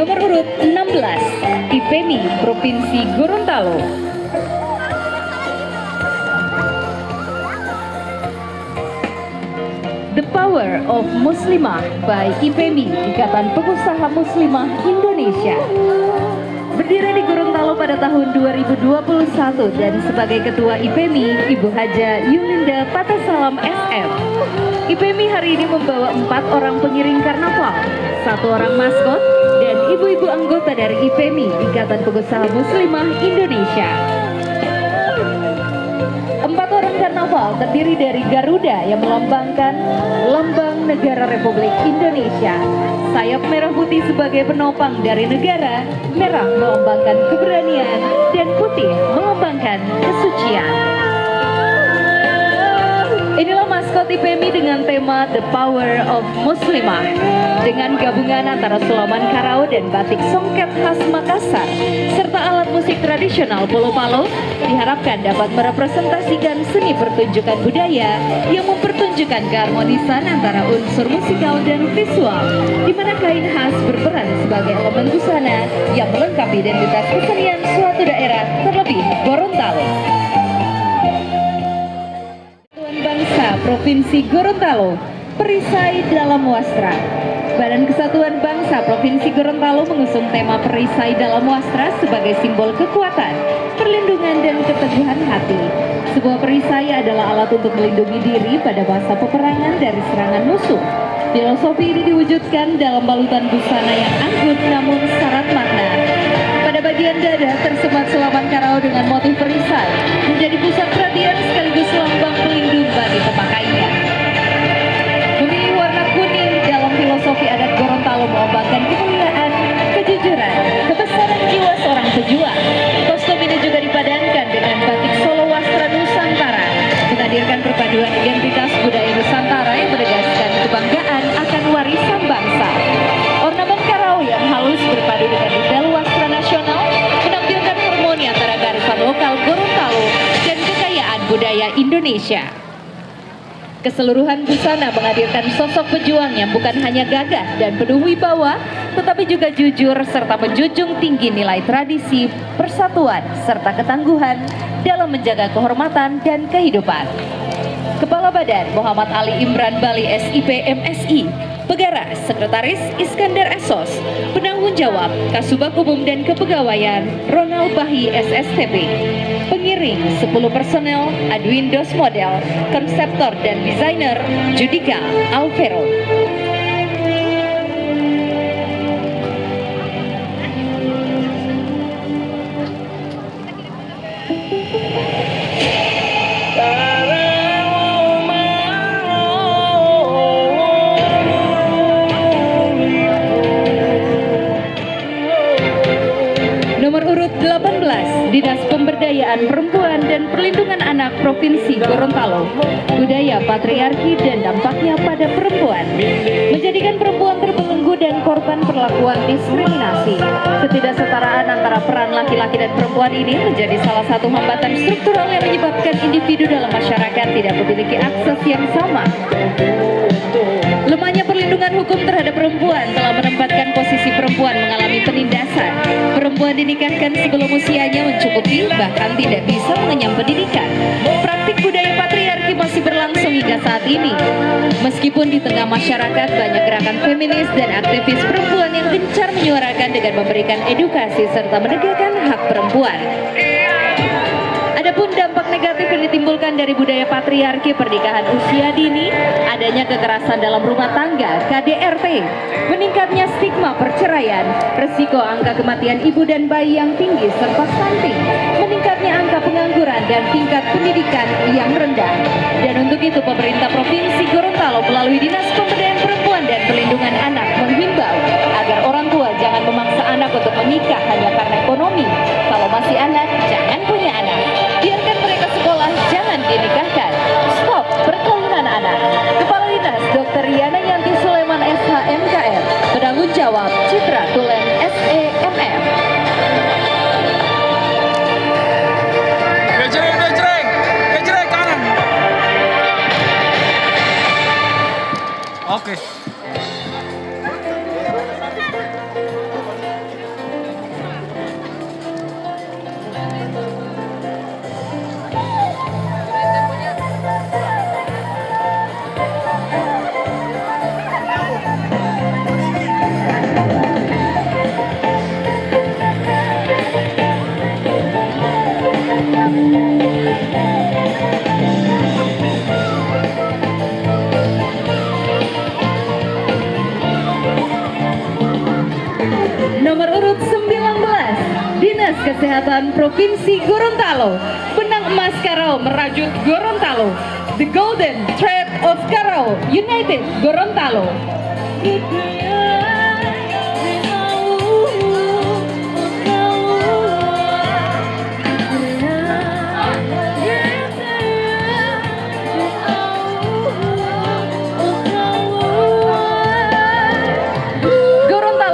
Nomor urut 16, IPMI Provinsi Gorontalo. The Power of Muslimah by IPMI, Ikatan Pengusaha Muslimah Indonesia. Berdiri di Gorontalo pada tahun 2021 dan sebagai Ketua IPMI, Ibu Haja Yulinda Patasalam SM. IPMI hari ini membawa 4 orang pengiring karnaval, 1 orang maskot, dan ibu-ibu anggota dari IPMI, Ikatan Pengusaha Muslimah Indonesia. 4 orang karnaval terdiri dari Garuda yang melambangkan lambang negara Republik Indonesia. Sayap merah putih sebagai penopang dari negara, merah melambangkan keberanian, dan putih melambangkan kesucian. Inilah maskot IPMI dengan tema The Power of Muslimah, dengan gabungan antara sulaman karao dan batik songket khas Makassar serta alat musik tradisional Polo-Palo, diharapkan dapat merepresentasikan seni pertunjukan budaya yang mempertunjukkan keharmonisan antara unsur musikal dan visual, di mana kain khas berperan sebagai elemen busana yang melengkapi identitas kesenian suatu daerah, terlebih Gorontalo. Bangsa Provinsi Gorontalo, perisai dalam wastra. Badan Kesatuan Bangsa Provinsi Gorontalo mengusung tema perisai dalam wastra sebagai simbol kekuatan, perlindungan, dan keteguhan hati. Sebuah perisai adalah alat untuk melindungi diri pada masa peperangan dari serangan musuh. Filosofi ini diwujudkan dalam balutan busana yang anggun namun syarat makna. Pada bagian dada tersemat sulaman karao dengan motif perisai, menjadi pusat perhatian sekaligus lambang pelindung bagi pemakainya. Memilih warna kuning dalam filosofi adat Gorontalo melambangkan kemuliaan, kejujuran, kebesaran jiwa seorang pejuang. Kostum ini juga dipadankan dengan batik Solo Wastra Nusantara, menghadirkan perpaduan identitas budaya Nusantara yang menegaskan kebanggaan akan warisan bangsa. Ornamen karao yang halus berpadu dengan detail wastra nasional menampilkan harmoni antara kearifan lokal Gorontalo dan kekayaan budaya Indonesia. Keseluruhan busana menghadirkan sosok pejuang yang bukan hanya gagah dan penuh wibawa, tetapi juga jujur serta menjunjung tinggi nilai tradisi, persatuan, serta ketangguhan dalam menjaga kehormatan dan kehidupan. Kepala Badan Muhammad Ali Imran Bali SIP MSI, Pegara Sekretaris Iskandar Esos, Penanggung Jawab Kasubag Umum dan Kepegawaian Ronald Bahi SSTP, pengiring 10 personel Adwindos Model, konseptor dan desainer Judika Alvero. Nomor urut 18, Dinas Pemberdayaan Perempuan dan Perlindungan Anak Provinsi Gorontalo, budaya patriarki dan dampaknya pada perempuan, menjadikan perempuan terbelenggu dan korban perlakuan diskriminasi. Ketidaksetaraan antara peran laki-laki dan perempuan ini menjadi salah satu hambatan struktural yang menyebabkan individu dalam masyarakat tidak memiliki akses yang sama. Lemahnya perlindungan hukum terhadap perempuan telah menempatkan posisi perempuan mengalami penindasan. Perempuan dinikahkan sebelum usianya mencukupi, bahkan tidak bisa mengenyam pendidikan. Praktik budaya patriarki masih berlangsung hingga saat ini. Meskipun di tengah masyarakat banyak gerakan feminis dan aktivis perempuan yang gencar menyuarakan dengan memberikan edukasi serta menegakkan hak perempuan. Adapun dampak negatif yang ditimbulkan dari budaya patriarki pernikahan usia dini, adanya kekerasan dalam rumah tangga KDRT, meningkatnya stigma perceraian, resiko angka kematian ibu dan bayi yang tinggi serta stunting, meningkatnya angka pengangguran dan tingkat pendidikan yang rendah. Dan untuk itu pemerintah Provinsi Gorontalo melalui Dinas Pemberdayaan Perempuan dan Perlindungan Anak menghimbau agar orang tua jangan memaksa anak untuk menikah hanya karena ekonomi. Kalau masih anak, jangan punya anak. Biarkan mereka sekolah, jangan dinikahkan. Stop perkawinan anak. Kepala Dinas Dr. Yana Yanti Sulaiman SHMKM, penanggung jawab Citra Tulen SEMF. Gejreng kanan. Oke. Kesehatan Provinsi Gorontalo, benang emas Karau merajut Gorontalo, The Golden Thread of Karau, United Gorontalo.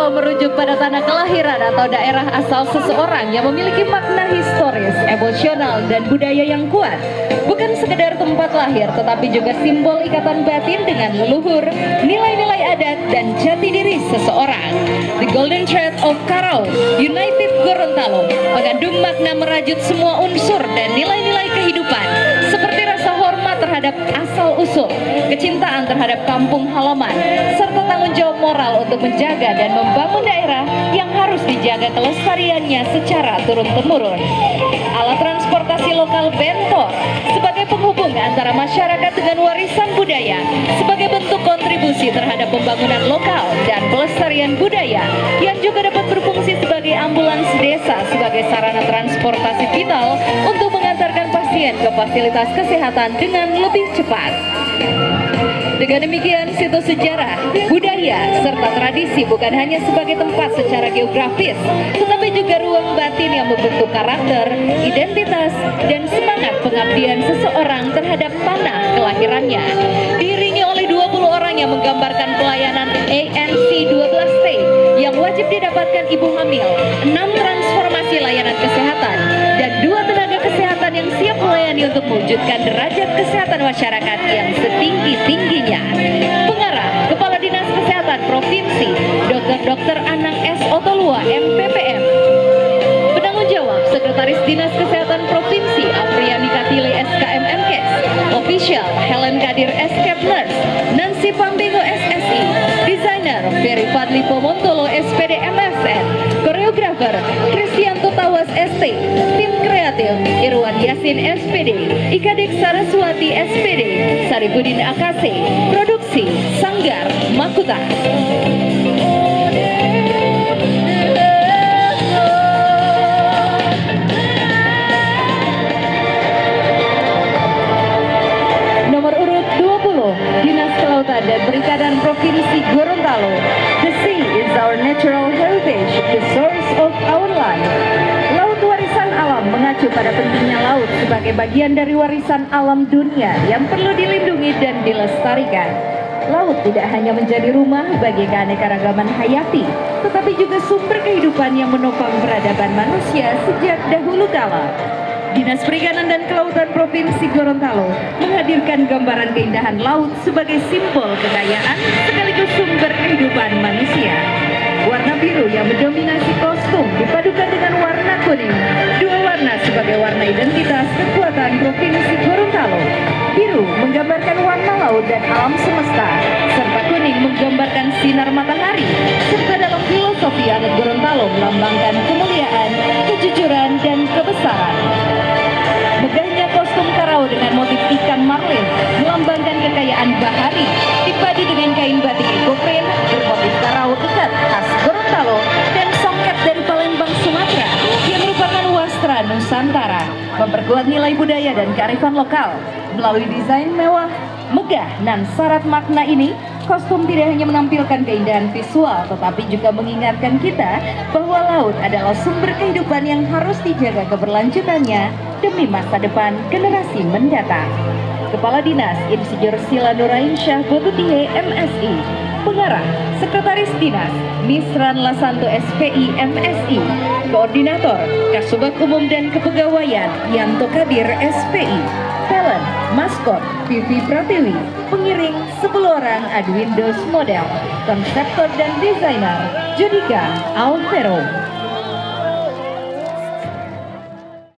Merujuk pada tanah kelahiran atau daerah asal seseorang yang memiliki makna historis, emosional, dan budaya yang kuat. Bukan sekedar tempat lahir, tetapi juga simbol ikatan batin dengan leluhur, nilai-nilai adat, dan jati diri seseorang. The Golden Thread of Karau, United Gorontalo, mengandung makna merajut semua unsur dan nilai-nilai kehidupan, seperti rasa hormat terhadap asal-usul, kecintaan terhadap kampung halaman, serta tanggung jawab moral untuk menjaga dan membangun daerah yang harus dijaga kelestariannya secara turun-temurun. Alat transportasi lokal Bentor sebagai penghubung antara masyarakat dengan warisan budaya, sebagai bentuk kontribusi terhadap pembangunan lokal dan pelestarian budaya, yang juga dapat berfungsi sebagai ambulans desa sebagai sarana transportasi vital untuk mengantarkan pasien ke fasilitas kesehatan dengan lebih cepat. Dengan demikian, situs sejarah, budaya, serta tradisi bukan hanya sebagai tempat secara geografis, tetapi juga ruang batin yang membentuk karakter, identitas, dan semangat pengabdian seseorang terhadap tanah kelahirannya. Diiringi oleh 20 orang yang menggambarkan pelayanan ANC 12T yang wajib didapatkan ibu hamil, 6 transformasi layanan kesehatan, dan 2 tenaga kesehatan yang siap melayani untuk mewujudkan derajat kesehatan masyarakat yang setinggi-tingginya. Pengarah Kepala Dinas Kesehatan Provinsi Dr. Anang S. Otolua MPPM. Penanggung jawab Sekretaris Dinas Kesehatan Provinsi Apriani Katile SKM MKes. Official Helen Kadir SK Nurse, Nancy Pambego SSI. Desainer Ferry Fadli Pomontolo SPD MSN. Koreografer Kristianto Tawas ST. Tim kreatif Irwan Yasin SPD, Ikadik Saraswati SPD, Saripudin AKC. Produksi Sanggar Makuta. Nomor urut 20, Dinas Kelautan dan Perikanan Provinsi Gorontalo. The sea is our natural heritage, the source of our life. Laut warisan alam mengacu pada pentingnya laut sebagai bagian dari warisan alam dunia yang perlu dilindungi dan dilestarikan. Laut tidak hanya menjadi rumah bagi keanekaragaman hayati, tetapi juga sumber kehidupan yang menopang peradaban manusia sejak dahulu kala. Dinas Perikanan dan Kelautan Provinsi Gorontalo menghadirkan gambaran keindahan laut sebagai simbol kekayaan sekaligus sumber kehidupan manusia. Warna biru yang mendominasi kostum dipadukan dengan warna kuning, 2 warna sebagai warna identitas kekuatan Provinsi Gorontalo. Biru menggambarkan warna laut dan alam semesta, serta kuning menggambarkan sinar matahari, serta dalam filosofi adat Gorontalo melambangkan kemuliaan, kejujuran, dan kebesaran. Megahnya kostum Karau dengan motif ikan marlin melambangkan kekayaan bahari, dipadu dengan kain batik ekoprint bermotif Karau ikat khas Gorontalo dan songket dari Palembang, Sumatera yang merupakan wastra Nusantara, memperkuat nilai budaya dan kearifan lokal. Melalui desain mewah, megah, dan syarat makna ini, kostum tidak hanya menampilkan keindahan visual, tetapi juga mengingatkan kita bahwa laut adalah sumber kehidupan yang harus dijaga keberlanjutannya demi masa depan generasi mendatang. Kepala Dinas Insinyur Sila Nurainsyah Botutihe MSI. Pengarah Sekretaris Dinas Misran Lasanto SPI MSI. Koordinator Kasubag Umum dan Kepegawaian Yanto Kadir SPI. Talent Maskot Vivi Pratiwi. Pengiring 10 orang Adwindos Model. Konseptor dan desainer Judika Alvero.